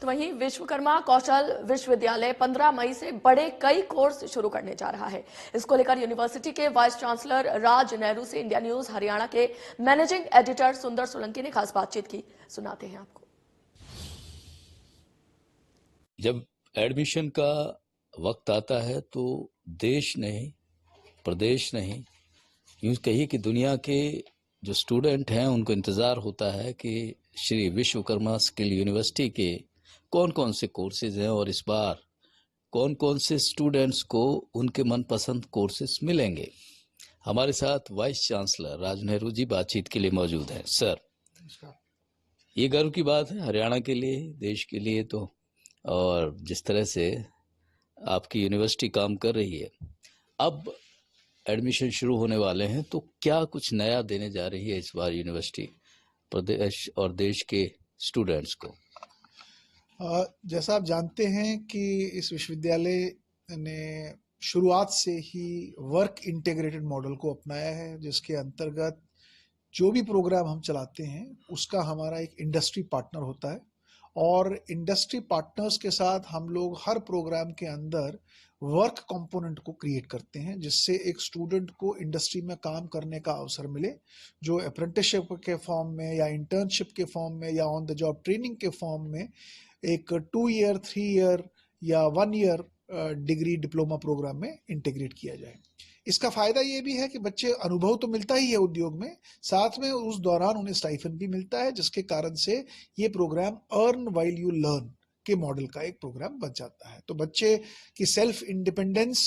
तो वहीं विश्वकर्मा कौशल विश्वविद्यालय 15 मई से बड़े कई कोर्स शुरू करने जा रहा है। इसको लेकर यूनिवर्सिटी के वाइस चांसलर राज नेहरू से इंडिया न्यूज हरियाणा के मैनेजिंग एडिटर सुंदर सोलंकी ने खास बातचीत की। सुनाते हैं आपको। जब एडमिशन का वक्त आता है तो देश नहीं, प्रदेश नहीं, यूं कहिए कि दुनिया के जो स्टूडेंट हैं उनको इंतज़ार होता है कि श्री विश्वकर्मा स्किल यूनिवर्सिटी के कौन कौन से कोर्सेज हैं और इस बार कौन कौन से स्टूडेंट्स को उनके मनपसंद कोर्सेज मिलेंगे। हमारे साथ वाइस चांसलर राज नेहरू जी बातचीत के लिए मौजूद हैं। सर, ये गर्व की बात है हरियाणा के लिए, देश के लिए तो, और जिस तरह से आपकी यूनिवर्सिटी काम कर रही है। अब एडमिशन शुरू होने वाले हैं तो क्या कुछ नया देने जा रही है इस बार यूनिवर्सिटी प्रदेश और देश के स्टूडेंट्स को? जैसा आप जानते हैं कि इस विश्वविद्यालय ने शुरुआत से ही वर्क इंटीग्रेटेड मॉडल को अपनाया है, जिसके अंतर्गत जो भी प्रोग्राम हम चलाते हैं उसका हमारा एक इंडस्ट्री पार्टनर होता है और इंडस्ट्री पार्टनर्स के साथ हम लोग हर प्रोग्राम के अंदर वर्क कंपोनेंट को क्रिएट करते हैं, जिससे एक स्टूडेंट को इंडस्ट्री में काम करने का अवसर मिले, जो अप्रेंटिसशिप के फॉर्म में या इंटर्नशिप के फॉर्म में या ऑन द जॉब ट्रेनिंग के फॉर्म में एक 2 ईयर, 3 ईयर या 1 ईयर डिग्री डिप्लोमा प्रोग्राम में इंटीग्रेट किया जाए। इसका फायदा ये भी है कि बच्चे अनुभव तो मिलता ही है उद्योग में, साथ में उस दौरान उन्हें स्टाइफन भी मिलता है, जिसके कारण से ये programme earn while you learn के मॉडल का एक प्रोग्राम बन जाता है। तो बच्चे की सेल्फ इंडिपेंडेंस,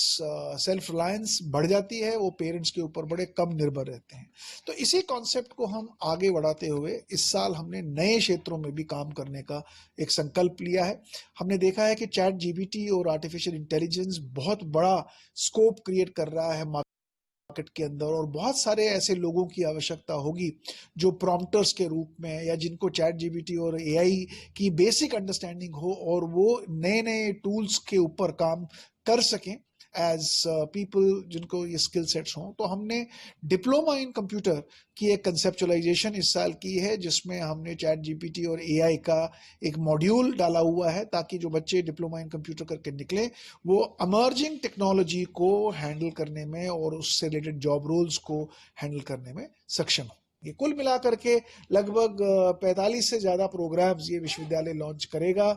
सेल्फ रिलायंस बढ़ जाती है, वो पेरेंट्स के ऊपर बड़े कम निर्भर रहते हैं। तो इसी कॉन्सेप्ट को हम आगे बढ़ाते हुए इस साल हमने नए क्षेत्रों में भी काम करने का एक संकल्प लिया है। हमने देखा है कि चैट जीपीटी और आर्टिफिशियल इंटेलिजेंस बहुत बड़ा स्कोप क्रिएट कर रहा है मार्केट के अंदर, और बहुत सारे ऐसे लोगों की आवश्यकता होगी जो प्रॉम्प्टर्स के रूप में या जिनको चैट जीपीटी और एआई की बेसिक अंडरस्टैंडिंग हो और वो नए नए टूल्स के ऊपर काम कर सकें एज पीपल जिनको ये स्किल सेट्स हों। तो हमने डिप्लोमा इन कंप्यूटर की एक कंसेप्चुअलाइजेशन इस साल की है, जिसमें हमने चैट जीपीटी और एआई का एक मॉड्यूल डाला हुआ है ताकि जो बच्चे डिप्लोमा इन कंप्यूटर करके निकले वो अमर्जिंग टेक्नोलॉजी को हैंडल करने में और उससे रिलेटेड जॉब रोल्स को हैंडल करने में सक्षम हो। ये कुल मिलाकर के लगभग 45 से ज़्यादा प्रोग्राम्स ये विश्वविद्यालय लॉन्च करेगा,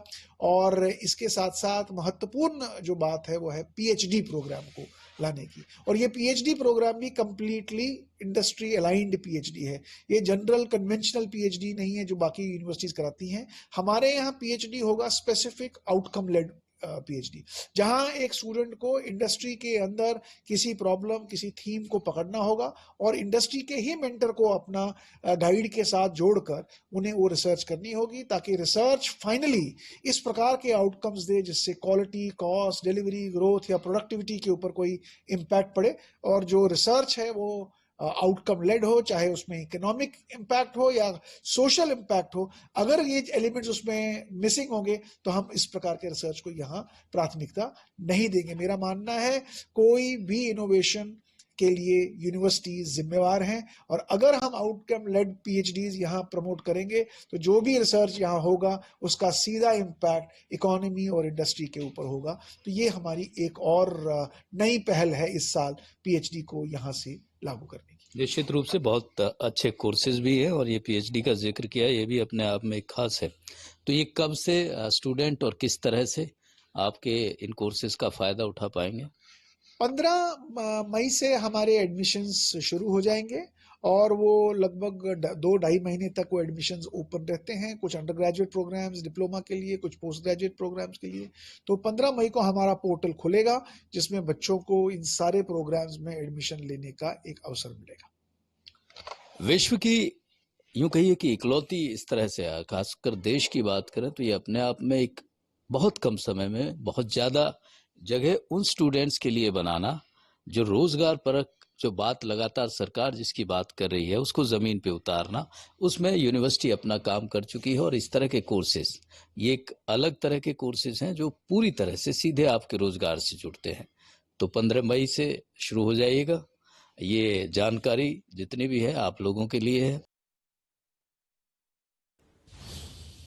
और इसके साथ साथ महत्वपूर्ण जो बात है वो है पीएचडी प्रोग्राम को लाने की। और ये पीएचडी प्रोग्राम भी कंप्लीटली इंडस्ट्री अलाइंड पीएचडी है, ये जनरल कन्वेंशनल पीएचडी नहीं है जो बाकी यूनिवर्सिटीज कराती हैं। हमारे यहाँ पीएचडी होगा स्पेसिफिक आउटकम लेड पीएचडी, जहां एक स्टूडेंट को इंडस्ट्री के अंदर किसी प्रॉब्लम, किसी थीम को पकड़ना होगा और इंडस्ट्री के ही मेंटर को अपना गाइड के साथ जोड़कर उन्हें वो रिसर्च करनी होगी, ताकि रिसर्च फाइनली इस प्रकार के आउटकम्स दे जिससे क्वालिटी, कॉस्ट, डिलीवरी, ग्रोथ या प्रोडक्टिविटी के ऊपर कोई इम्पैक्ट पड़े। और जो रिसर्च है वो आउटकम लेड हो, चाहे उसमें इकोनॉमिक इम्पैक्ट हो या सोशल इम्पैक्ट हो। अगर ये एलिमेंट्स उसमें मिसिंग होंगे तो हम इस प्रकार के रिसर्च को यहाँ प्राथमिकता नहीं देंगे। मेरा मानना है कोई भी इनोवेशन के लिए यूनिवर्सिटीज जिम्मेवार हैं, और अगर हम आउटकम लेड पीएचडीज यहाँ प्रमोट करेंगे तो जो भी रिसर्च यहाँ होगा उसका सीधा इम्पैक्ट इकोनॉमी और इंडस्ट्री के ऊपर होगा। तो ये हमारी एक और नई पहल है इस साल पीएचडी को यहाँ से लागू करने की। निश्चित रूप से बहुत अच्छे कोर्सेज भी है, और ये पीएचडी का जिक्र किया, ये भी अपने आप में एक खास है। तो ये कब से स्टूडेंट और किस तरह से आपके इन कोर्सेज का फायदा उठा पाएंगे? 15 मई से हमारे एडमिशन्स शुरू हो जाएंगे और वो लगभग 2-2.5 महीने तक वो एडमिशन्स ओपन रहते हैं, कुछ अंडर ग्रेजुएट प्रोग्राम्स डिप्लोमा के लिए, कुछ पोस्ट ग्रेजुएट प्रोग्राम्स के लिए। तो 15 मई को हमारा पोर्टल खुलेगा जिसमें बच्चों को इन सारे प्रोग्राम्स में एडमिशन लेने का एक अवसर मिलेगा। विश्व की यूं कहिए कि इकलौती इस तरह से, खासकर देश की बात करें तो ये अपने आप में एक बहुत कम समय में बहुत ज़्यादा जगह उन स्टूडेंट्स के लिए बनाना जो रोजगार परक, जो बात लगातार सरकार जिसकी बात कर रही है उसको ज़मीन पे उतारना, उसमें यूनिवर्सिटी अपना काम कर चुकी है। और इस तरह के कोर्सेज, ये एक अलग तरह के कोर्सेज हैं जो पूरी तरह से सीधे आपके रोजगार से जुड़ते हैं। तो 15 मई से शुरू हो जाइएगा। ये जानकारी जितनी भी है आप लोगों के लिए है।